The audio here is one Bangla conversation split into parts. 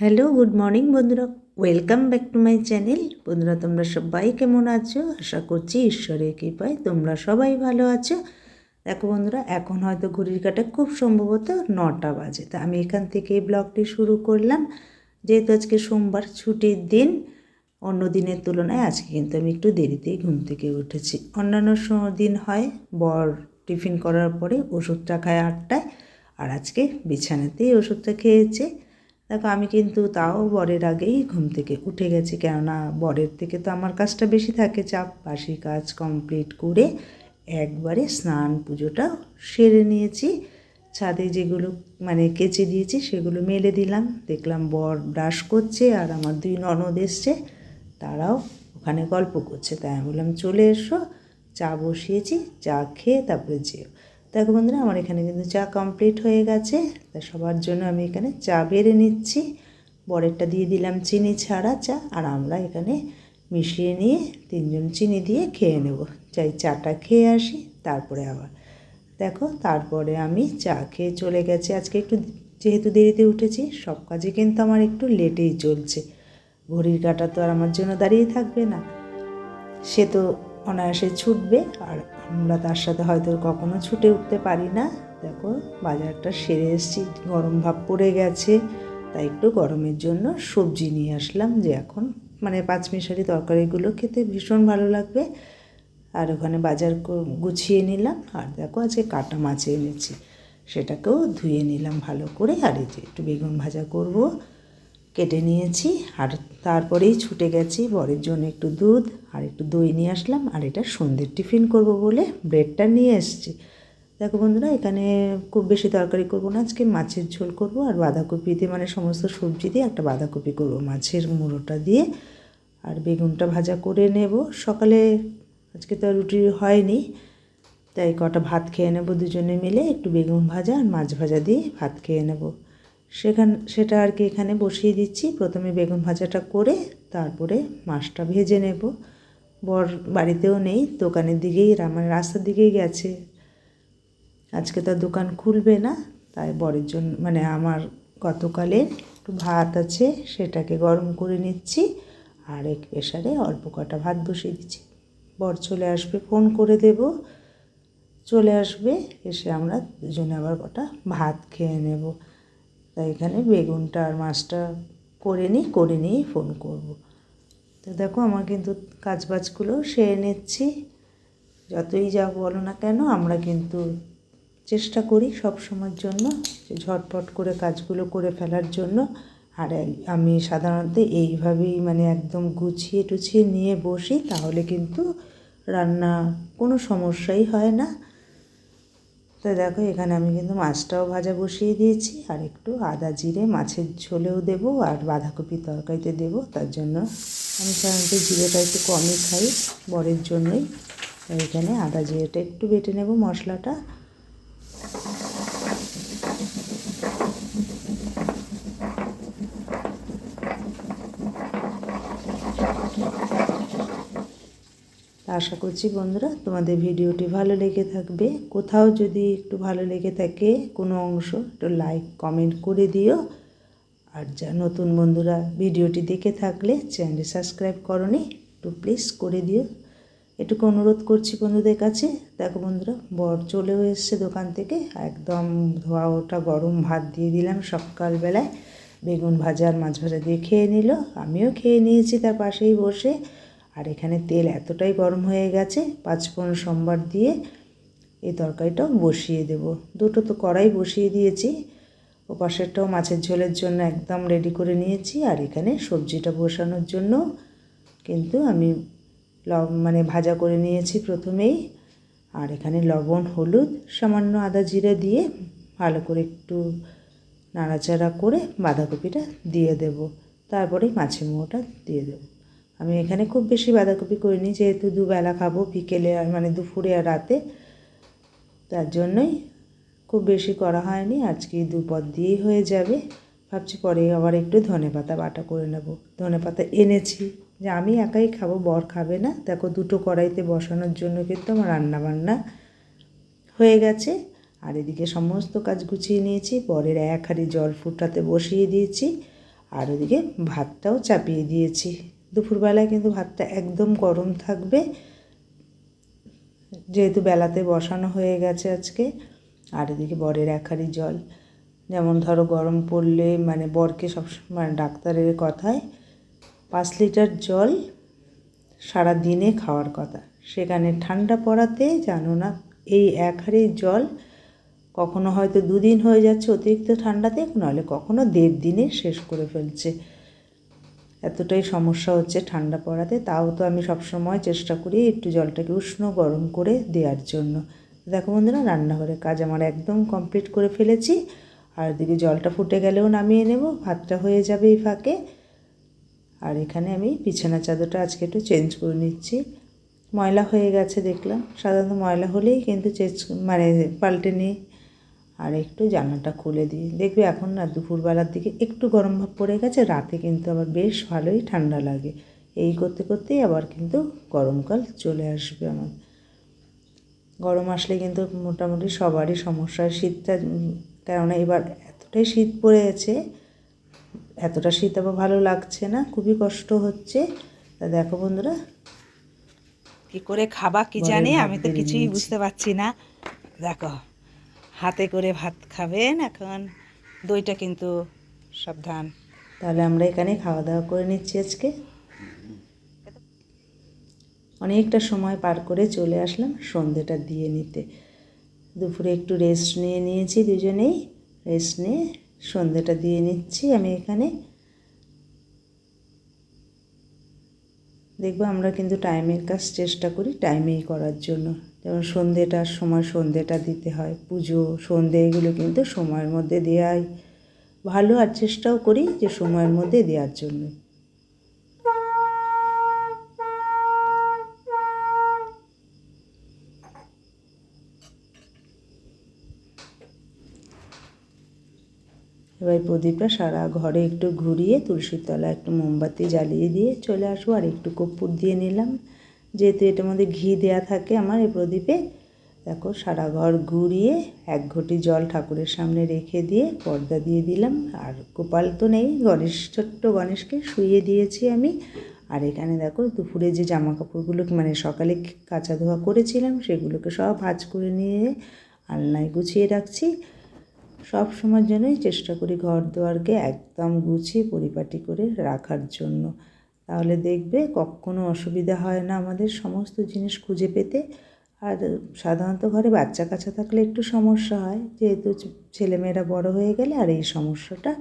হ্যালো, গুড মর্নিং বন্ধুরা। Welcome back to my channel. বন্ধুরা, তোমরা সবাই কেমন আছো? আশা করছি ঈশ্বরের কৃপায় তোমরা সবাই ভালো আছো। দেখো বন্ধুরা, এখন হয়তো ঘড়ির কাঁটা খুব সম্ভবত 9টা বাজে। তা আমি এখান থেকে এই ব্লগটি শুরু করলাম। যেহেতু আজকে সোমবার, ছুটির দিন, অন্য দিনের তুলনায় আজকে কিন্তু আমি একটু দেরিতেই ঘুম থেকে উঠেছি। অন্যান্য দিন হয় বর টিফিন করার পরে ওষুধটা খায় 8টায়, আর আজকে বিছানাতেই ওষুধটা খেয়েছে। দেখো, আমি কিন্তু তাও বরের আগেই ঘুম থেকে উঠে গেছি, কেননা বরের থেকে তো আমার কাজটা বেশি থাকে, চাপ। বাসি কাজ কমপ্লিট করে একবারে স্নান পুজোটা সেরে নিয়েছি। ছাদে যেগুলো কেচে দিয়েছি সেগুলো মেলে দিলাম। দেখলাম বর ব্রাশ করছে আর আমার 2 ননদ এসছে, তারাও ওখানে গল্প করছে। তাই আমি বললাম চলে এসো, চা বসিয়েছি, চা খেয়ে তারপরে যেও। দেখো বন্ধুরা, আমার এখানে কিন্তু চা কমপ্লিট হয়ে গেছে। তা সবার জন্য আমি এখানে চা বেড়ে নিচ্ছি। বরেরটা দিয়ে দিলাম চিনি ছাড়া চা, আর আমরা এখানে মিশিয়ে নিয়ে 3জন চিনি দিয়ে খেয়ে নেব। চাই চাটা খেয়ে আসি, তারপরে আবার দেখো, তারপরে আমি চা খেয়ে চলে গেছি। আজকে একটু যেহেতু দেরিতে উঠেছি, সব কাজে কিন্তু আমার একটু লেটেই চলছে। ঘড়ির কাঁটা তো আর আমার জন্য দাঁড়িয়ে থাকবে না, সে তো অনায়াসে ছুটবে, আর আমরা তার সাথে হয়তো কখনো ছুটে উঠতে পারি না। দেখো, বাজারটা সেরে এসেছি, গরম ভাব পড়ে গেছে, তাই একটু গরমের জন্য সবজি নিয়ে আসলাম, যে এখন পাঁচমিশালি তরকারিগুলো খেতে ভীষণ ভালো লাগবে। আর ওখানে বাজার গুছিয়ে নিলাম। আর দেখো, আজকে কাটা মাছ এনেছি, সেটাকেও ধুয়ে নিলাম ভালো করে। আর এই যে একটু বেগুন ভাজা করব, কেটে নিয়েছি। আর তারপরেই ছুটে গেছি বরের জন্য একটু দুধ আর একটু দই নিয়ে আসলাম। আর এটা সন্ধ্যের টিফিন করব বলে ব্রেডটা নিয়ে এসেছি। দেখো বন্ধুরা, এখানে খুব বেশি তরকারি করব না, আজকে মাছের ঝোল করব। আর বাঁধাকপি দিয়ে সমস্ত সবজি দিয়ে একটা বাঁধাকপি করব মাছের মুড়োটা দিয়ে। আর বেগুনটা ভাজা করে নেব। সকালে আজকে তো রুটি হয়নি, তাই কটা ভাত খেয়ে নেব দুজনে মিলে। একটু বেগুন ভাজা আর মাছ ভাজা দিয়ে ভাত খেয়ে নেব। সেটা আর কি এখানে বসিয়ে দিচ্ছি। প্রথমে বেগুন ভাজাটা করে তারপরে মাছটা ভেজে নেব। বর বাড়িতেও নেই, দোকানের দিকেই রাস্তার দিকেই গেছে। আজকে তো দোকান খুলবে না, তাই বরের জন্য আমার গতকালের একটু ভাত আছে, সেটাকে গরম করে নিচ্ছি। আর এক প্রেশারে অল্প কটা ভাত বসিয়ে দিচ্ছি। বর চলে আসবে, ফোন করে দেব, চলে আসবে, এসে আমরা দুজনে আবার কটা ভাত খেয়ে নেব। তাই এখানে বেগুনটা আর মাছটা করে নিয়েই ফোন করব। তো দেখো, আমার কিন্তু কাজবাজগুলো সেরে নিচ্ছি। যতই যা বলো না কেন, আমরা কিন্তু চেষ্টা করি সব সময়ের জন্য যে ঝটপট করে কাজগুলো করে ফেলার জন্য। আর আমি সাধারণত এইভাবেই একদম গুছিয়ে টুছিয়ে নিয়ে বসি, তাহলে কিন্তু রান্না কোনো সমস্যাই হয় না। তো দেখো, এখানে আমি কিন্তু মাছটাও ভাজা বসিয়ে দিয়েছি, আর একটু আদা জিরে মাছের ঝোলেও দেবো আর বাঁধাকপির তরকারিতে দেবো। তার জন্য আমি সাধারণত জিরেটা একটু কমই খাই বরের জন্যই। তাই এখানে আদা জিরেটা একটু বেটে নেব মশলাটা। আশা করছি বন্ধুরা, তোমাদের ভিডিওটি ভালো লেগে থাকবে। কোথাও যদি একটু ভালো লেগে থাকে কোনো অংশ, একটু লাইক কমেন্ট করে দিও। আর যা নতুন বন্ধুরা ভিডিওটি দেখে থাকলে চ্যানেলটি সাবস্ক্রাইব করোনি, একটু প্লিজ করে দিও, এটুকু অনুরোধ করছি বন্ধুদের কাছে। দেখো বন্ধুরা, বর চলেও এসছে দোকান থেকে, একদম ধোয়া ওটা গরম ভাত দিয়ে দিলাম সকালবেলায়। বেগুন ভাজা আর মাছ ভাজা দিয়ে খেয়ে নিল, আমিও খেয়ে নিয়েছি তার পাশেই বসে। আর এখানে তেল এতটাই গরম হয়ে গেছে, 5 সোমবার দিয়ে এই তরকারিটাও বসিয়ে দেব। দুটো তো কড়াই বসিয়ে দিয়েছি, ও পাশেরটাও মাছের ঝোলের জন্য একদম রেডি করে নিয়েছি। আর এখানে সবজিটা বসানোর জন্য কিন্তু আমি ভাজা করে নিয়েছি প্রথমেই। আর এখানে লবণ হলুদ সামান্য আদা জিরে দিয়ে ভালো করে একটু নাড়াচাড়া করে বাঁধাকপিটা দিয়ে দেব, তারপরে মাছের মোড়োটা দিয়ে দেব। আমি এখানে খুব বেশি বাঁধাকপি করিনি, যেহেতু দুবেলা খাবো, বিকেলে আর দুপুরে আর রাতে, তার জন্যই খুব বেশি করা হয়নি। আজকে 2 পদ দিয়েই হয়ে যাবে। ভাবছি পরে আবার একটু ধনেপাতা বাটা করে নেব। ধনেপাতা এনেছি, যে আমি একাই খাবো, বর খাবে না। দেখো, 2টো কড়াইতে বসানোর জন্য কিন্তু আমার রান্নাবান্না হয়ে গেছে। আর এদিকে সমস্ত কাজ গুছিয়ে নিয়েছি। বরের 1 হাঁড়ি জল ফুটাতে বসিয়ে দিয়েছি। আর ওদিকে ভাতটাও চাপিয়ে দিয়েছি। দুপুরবেলায় কিন্তু ভাতটা একদম গরম থাকবে, যেহেতু বেলাতে বসানো হয়ে গেছে আজকে। আর এদিকে বরের 1 হাঁড়ি জল, যেমন ধরো গরম পড়লে মানে বরকে সবসময় ডাক্তারের কথায় 5 লিটার জল সারা দিনে খাওয়ার কথা, সেখানে ঠান্ডা পড়াতে জানো না এই 1 হাঁড়ি জল কখনো হয়তো 2 দিন হয়ে যাচ্ছে অতিরিক্ত ঠান্ডাতে, নাহলে কখনো 1.5 দিনে শেষ করে ফেলছে। এতটাই সমস্যা হচ্ছে ঠান্ডা পড়াতে। তাও তো আমি সবসময় চেষ্টা করি একটু জলটাকে উষ্ণ গরম করে দেওয়ার জন্য। দেখো বন্ধুরা, রান্নাঘরের কাজ আমার একদম কমপ্লিট করে ফেলেছি। আর এদিকে জলটা ফুটে গেলেও নামিয়ে নেব, ভাতটা হয়ে যাবে এই ফাঁকে। আর এখানে আমি বিছানা চাদরটা আজকে একটু চেঞ্জ করে নিচ্ছি, ময়লা হয়ে গেছে দেখলাম। সাধারণত ময়লা হলেই কিন্তু পাল্টে নিই। আর একটু জানলাটা খুলে দিই, দেখবে এখন না দুপুরবেলার দিকে একটু গরম ভাব পড়ে গেছে, রাতে কিন্তু আবার বেশ ভালোই ঠান্ডা লাগে। এই করতে করতেই আবার কিন্তু গরমকাল চলে আসবে আমার। গরম আসলে কিন্তু মোটামুটি সবারই সমস্যা। শীতটা কেননা এবার এতটাই শীত পড়েছে, এতটা শীত আবার ভালো লাগছে না, খুবই কষ্ট হচ্ছে। তা দেখো বন্ধুরা, কি করে খাবা কি জানি, আমি তো কিছুই বুঝতে পারছি না। দেখো হাতে করে ভাত খাবেন এখন, দইটা কিন্তু সাবধান। তাহলে আমরা এখানে খাওয়া দাওয়া করে নিচ্ছি আজকে। অনেকটা সময় পার করে চলে আসলাম সন্ধেটা দিয়ে নিতে। দুপুরে একটু রেস্ট নিয়েছি, দুজনেই রেস্ট নিয়ে সন্ধেটা দিয়ে নিচ্ছি আমি এখানে। দেখবো আমরা কিন্তু টাইমের কাজ চেষ্টা করি টাইমেই করার জন্য। যেমন সন্ধেটার সময় সন্ধেটা দিতে হয়, পুজো সন্ধে এগুলো কিন্তু সময়ের মধ্যে দেওয়াই ভালো। আর চেষ্টাও করি যে সময়ের মধ্যে দেওয়ার জন্য। এবার প্রদীপটা সারা ঘরে একটু ঘুরিয়ে তুলসীর তলায় একটু মোমবাতি জ্বালিয়ে দিয়ে চলে আসবো। আর একটু কর্পূর দিয়ে নিলাম, যেহেতু এটার মধ্যে ঘি দেওয়া থাকে আমার এই প্রদীপে। দেখো সারা ঘর ঘুরিয়ে 1 ঘটি জল ঠাকুরের সামনে রেখে দিয়ে পর্দা দিয়ে দিলাম। আর গোপাল তো নেই, ছোট্ট গণেশকে শুইয়ে দিয়েছি আমি। আর এখানে দেখো দুপুরে যে জামা কাপড়গুলো সকালে কাচা ধোয়া করেছিলাম সেগুলোকে সব ভাঁজ করে নিয়ে আলনায় গুছিয়ে রাখছি। সব সময়ের জন্যই চেষ্টা করি ঘর দুয়ারকে একদম গুছিয়ে পরিপাটি করে রাখার জন্য, তাহলে দেখবে কখনো অসুবিধা হয় না আমাদের সমস্ত জিনিস খুঁজে পেতে। আর সাধারণত ঘরে বাচ্চা কাচ্চা থাকলে একটু সমস্যা হয়, যেহেতু ছেলেমেয়েরা বড় হয়ে গেলে আর এই সমস্যাটা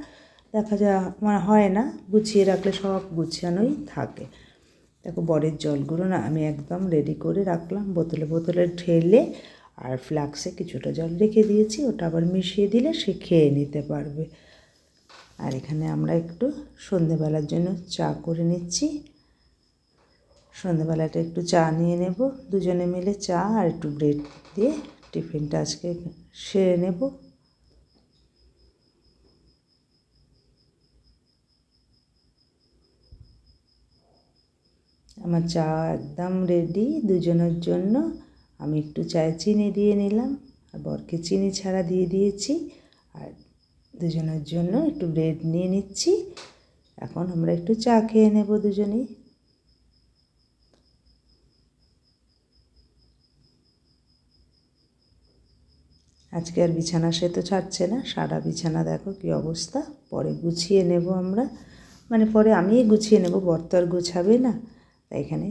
দেখা যায় হয় না, গুছিয়ে রাখলে সব গুছানোই থাকে। দেখো বরের জলগুলো না আমি একদম রেডি করে রাখলাম, বোতলে ঢেলে আর ফ্লাক্সে কিছুটা জল রেখে দিয়েছি, ওটা আবার মিশিয়ে দিলে সে খেয়ে নিতে পারবে। আর এখানে আমরা একটু সন্ধেবেলার জন্য চা করে নিচ্ছি। সন্ধেবেলাটা একটু চা নিয়ে নেব, দুজনে মিলে চা আর একটু ব্রেড দিয়ে টিফিনটা আজকে সেরে নেব। আমার চা একদম রেডি দুজনের জন্য। আমি একটু চায়ে চিনি দিয়ে নিলাম, আর বরকে চিনি ছাড়া দিয়ে দিয়েছি। আর দুজনের জন্য একটু ব্রেড নিয়ে নিচ্ছি। এখন আমরা একটু চা খেয়ে নেব দুজনেই। আজকে আর বিছানা সে তো ছাড়ছে না, সারা বিছানা দেখো কী অবস্থা। পরে গুছিয়ে নেব আমরা, পরে আমিই গুছিয়ে নেব, বর তো আর গুছাবে না। তাই এখানে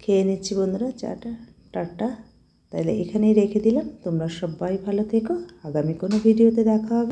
খেয়ে নিচ্ছি বন্ধুরা চাটা। টাটা, তাহলে এখানেই রেখে দিলাম। তোমরা সবাই ভালো থেকো, আগামী কোনো ভিডিওতে দেখা হবে।